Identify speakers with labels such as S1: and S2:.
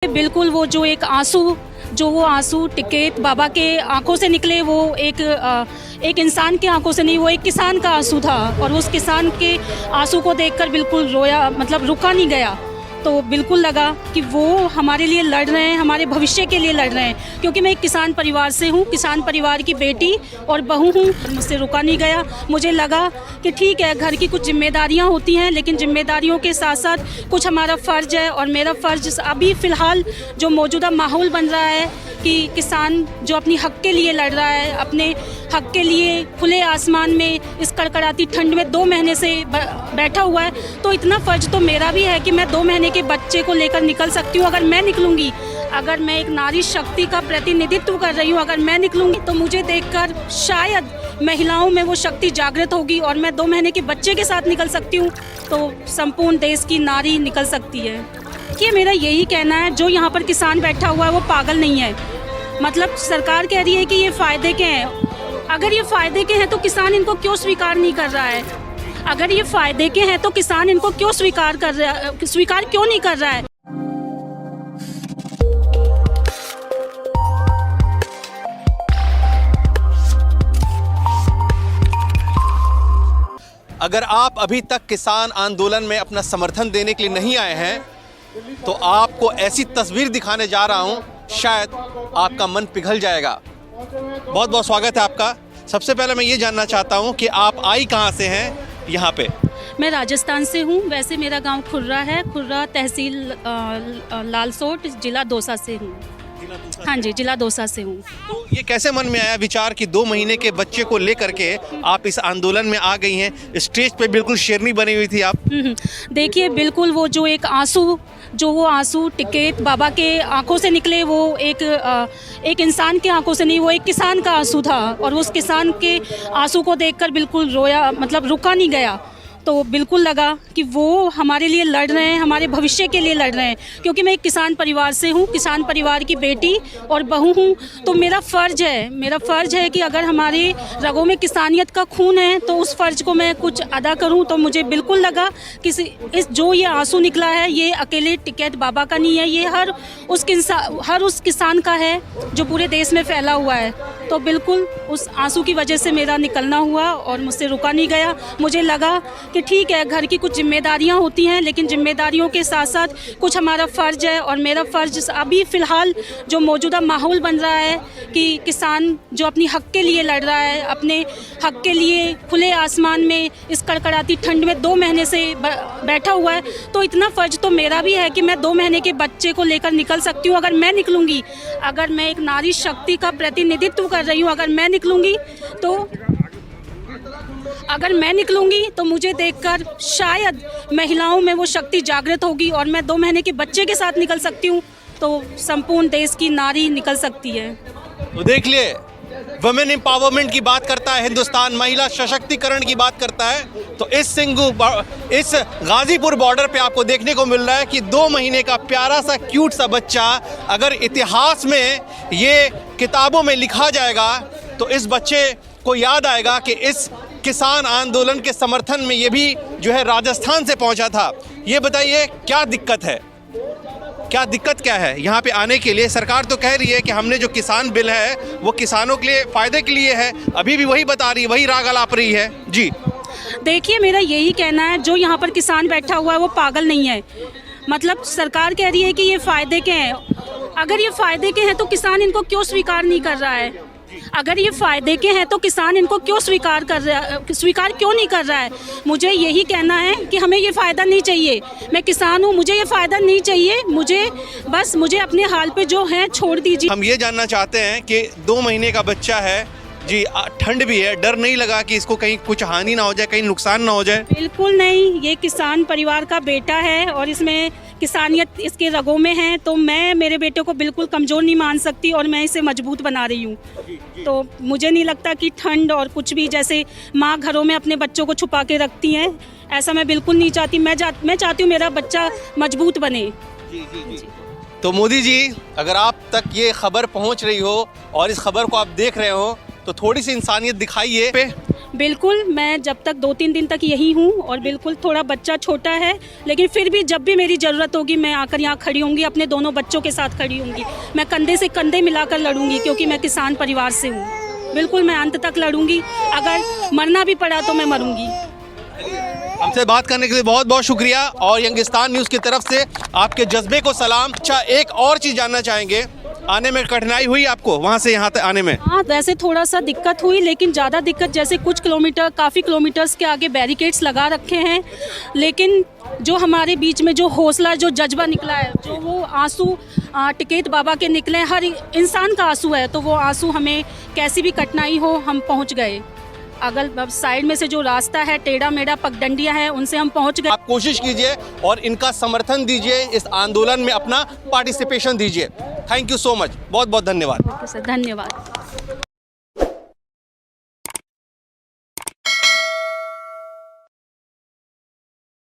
S1: बिल्कुल वो जो एक आंसू वो आंसू टिकैत बाबा के आंखों से निकले, वो एक इंसान के आंखों से नहीं, वो एक किसान का आंसू था। और उस किसान के आंसू को देखकर बिल्कुल रोया, मतलब रुका नहीं गया। तो बिल्कुल लगा कि वो हमारे लिए लड़ रहे हैं, हमारे भविष्य के लिए लड़ रहे हैं। क्योंकि मैं एक किसान परिवार से हूँ, किसान परिवार की बेटी और बहू हूँ। मुझसे रुका नहीं गया। मुझे लगा कि ठीक है, घर की कुछ जिम्मेदारियाँ होती हैं, लेकिन जिम्मेदारियों के साथ साथ कुछ हमारा फ़र्ज़ है। और मेरा फ़र्ज़ अभी फ़िलहाल जो मौजूदा माहौल बन रहा है कि किसान जो अपनी हक़ के लिए लड़ रहा है, अपने हक़ के लिए खुले आसमान में इस कड़कड़ाती ठंड में 2 महीने से बैठा हुआ है, तो इतना फ़र्ज़ तो मेरा भी है कि मैं 2 महीने के बच्चे को लेकर निकल सकती हूँ। अगर मैं निकलूँगी, अगर मैं एक नारी शक्ति का प्रतिनिधित्व कर रही हूँ, अगर मैं निकलूँगी तो मुझे देखकर शायद महिलाओं में वो शक्ति जागृत होगी और मैं 2 महीने के बच्चे के साथ निकल सकती हूँ, तो संपूर्ण देश की नारी निकल सकती है। कि मेरा यही कहना है, जो यहाँ पर किसान बैठा हुआ है वो पागल नहीं है। मतलब सरकार कह रही है कि ये फ़ायदे के हैं। अगर ये फ़ायदे के हैं तो किसान इनको क्यों स्वीकार नहीं कर रहा है? अगर ये फ़ायदे के हैं तो किसान इनको क्यों स्वीकार क्यों नहीं कर रहा है?
S2: अगर आप अभी तक किसान आंदोलन में अपना समर्थन देने के लिए नहीं आए हैं, तो आपको ऐसी तस्वीर दिखाने जा रहा हूं, शायद आपका मन पिघल जाएगा। बहुत बहुत स्वागत है आपका। सबसे पहले मैं ये जानना चाहता हूं कि आप आई कहां से हैं यहाँ पे?
S1: मैं राजस्थान से हूँ। वैसे मेरा गांव खुर्रा है। खुर्रा तहसील लालसोट, जिला दौसा से हूँ। हाँ जी, जिला दौसा से हूँ।
S2: तो ये कैसे मन में आया विचार कि 2 महीने के बच्चे को लेकर के आप इस आंदोलन में आ गई हैं? स्टेज पे बिल्कुल शेरनी बनी हुई थी आप।
S1: देखिए, बिल्कुल वो जो एक आंसू वो आंसू टिकैत बाबा के आंखों से निकले, वो एक इंसान के आंखों से नहीं, वो एक किसान का आंसू था। और उस किसान के आंसू को देखकर बिल्कुल रोया, मतलब रुका नहीं गया। तो बिल्कुल लगा कि वो हमारे लिए लड़ रहे हैं, हमारे भविष्य के लिए लड़ रहे हैं। क्योंकि मैं एक किसान परिवार से हूँ, किसान परिवार की बेटी और बहू हूँ। तो मेरा फ़र्ज़ है कि अगर हमारे रगों में किसानियत का खून है तो उस फ़र्ज़ को मैं कुछ अदा करूँ। तो मुझे बिल्कुल लगा कि जो ये आंसू निकला है, ये अकेले टिकैत बाबा का नहीं है, ये हर उस किसान का है जो पूरे देश में फैला हुआ है। तो बिल्कुल उस आंसू की वजह से मेरा निकलना हुआ और मुझसे रुका नहीं गया। मुझे लगा कि ठीक है, घर की कुछ जिम्मेदारियां होती हैं, लेकिन जिम्मेदारियों के साथ साथ कुछ हमारा फ़र्ज़ है। और मेरा फ़र्ज़ अभी फ़िलहाल जो मौजूदा माहौल बन रहा है कि किसान जो अपनी हक़ के लिए लड़ रहा है, अपने हक़ के लिए खुले आसमान में इस कड़कड़ाती ठंड में 2 महीने से बैठा हुआ है, तो इतना फ़र्ज़ तो मेरा भी है कि मैं 2 महीने के बच्चे को लेकर निकल सकती हूँ। अगर मैं निकलूँगी, अगर मैं एक नारी शक्ति का प्रतिनिधित्व कर रही हूँ, अगर मैं निकलूँगी तो मुझे देखकर शायद महिलाओं में वो शक्ति जागृत होगी और मैं 2 महीने के बच्चे के साथ निकल सकती हूँ, तो संपूर्ण देश की नारी निकल सकती है।
S2: तो देख लिए, वुमेन एम्पावरमेंट की बात करता है हिंदुस्तान, महिला सशक्तिकरण की बात करता है। तो इस गाजीपुर बॉर्डर पे आपको देखने को मिल रहा है कि 2 महीने का प्यारा सा क्यूट सा बच्चा, अगर इतिहास में ये किताबों में लिखा जाएगा तो इस बच्चे को याद आएगा कि इस किसान आंदोलन के समर्थन में ये भी जो है राजस्थान से पहुंचा था। ये बताइए, क्या दिक्कत है यहाँ पे आने के लिए? सरकार तो कह रही है कि हमने जो किसान बिल है वो किसानों के लिए फ़ायदे के लिए है, अभी भी वही बता रही है, वही राग अलाप रही है जी।
S1: देखिए, मेरा यही कहना है, जो यहाँ पर किसान बैठा हुआ है वो पागल नहीं है। मतलब सरकार कह रही है कि ये फ़ायदे के हैं। अगर ये फ़ायदे के हैं तो किसान इनको क्यों स्वीकार नहीं कर रहा है? अगर ये फ़ायदे के हैं तो किसान इनको क्यों स्वीकार क्यों नहीं कर रहा है? मुझे यही कहना है कि हमें ये फ़ायदा नहीं चाहिए। मैं किसान हूँ, मुझे ये फ़ायदा नहीं चाहिए। मुझे अपने हाल पे जो है छोड़ दीजिए।
S2: हम ये जानना चाहते हैं कि 2 महीने का बच्चा है जी, ठंड भी है, डर नहीं लगा कि इसको कहीं कुछ हानि ना हो जाए, कहीं नुकसान ना हो जाए?
S1: बिल्कुल नहीं, ये किसान परिवार का बेटा है और इसमें किसानियत इसके रगों में है। तो मैं मेरे बेटे को बिल्कुल कमज़ोर नहीं मान सकती और मैं इसे मजबूत बना रही हूँ। तो मुझे नहीं लगता कि ठंड और कुछ भी, जैसे माँ घरों में अपने बच्चों को छुपा के रखती हैं, ऐसा मैं बिल्कुल नहीं चाहती। मैं चाहती हूँ मेरा बच्चा मजबूत बने।
S2: जी। तो मोदी जी, अगर आप तक ये खबर पहुँच रही हो और इस खबर को आप देख रहे हो तो थोड़ी सी इंसानियत दिखाइए।
S1: बिल्कुल, मैं जब तक 2-3 दिन तक यही हूँ और बिल्कुल थोड़ा बच्चा छोटा है, लेकिन फिर भी जब भी मेरी ज़रूरत होगी मैं आकर यहाँ खड़ी होंगी, अपने दोनों बच्चों के साथ खड़ी होंगी। मैं कंधे से कंधे मिलाकर लड़ूंगी क्योंकि मैं किसान परिवार से हूँ। बिल्कुल मैं अंत तक लड़ूंगी, अगर मरना भी पड़ा तो मैं मरूंगी।
S2: हमसे बात करने के लिए बहुत बहुत शुक्रिया और यंगिस्तान न्यूज़ की तरफ से आपके जज्बे को सलाम। अच्छा, एक और चीज़ जानना चाहेंगे, आने में कठिनाई हुई आपको वहाँ से यहाँ तक आने में?
S1: हाँ, वैसे थोड़ा सा दिक्कत हुई, लेकिन ज़्यादा दिक्कत जैसे कुछ किलोमीटर, काफ़ी किलोमीटर्स के आगे बैरिकेड्स लगा रखे हैं, लेकिन जो हमारे बीच में जो हौसला, जो जज्बा निकला है, जो वो आंसू टिकैत बाबा के निकले, हर इंसान का आंसू है, तो वो आंसू हमें कैसी भी कठिनाई हो हम पहुँच गए। अगल साइड में से जो रास्ता है, टेढ़ा मेढ़ा पगडंडियाँ हैं, उनसे हम पहुँच गए।
S2: आप कोशिश कीजिए और इनका समर्थन दीजिए, इस आंदोलन में अपना पार्टिसिपेशन दीजिए। थैंक यू सो मच, बहुत बहुत धन्यवाद।
S1: सर धन्यवाद।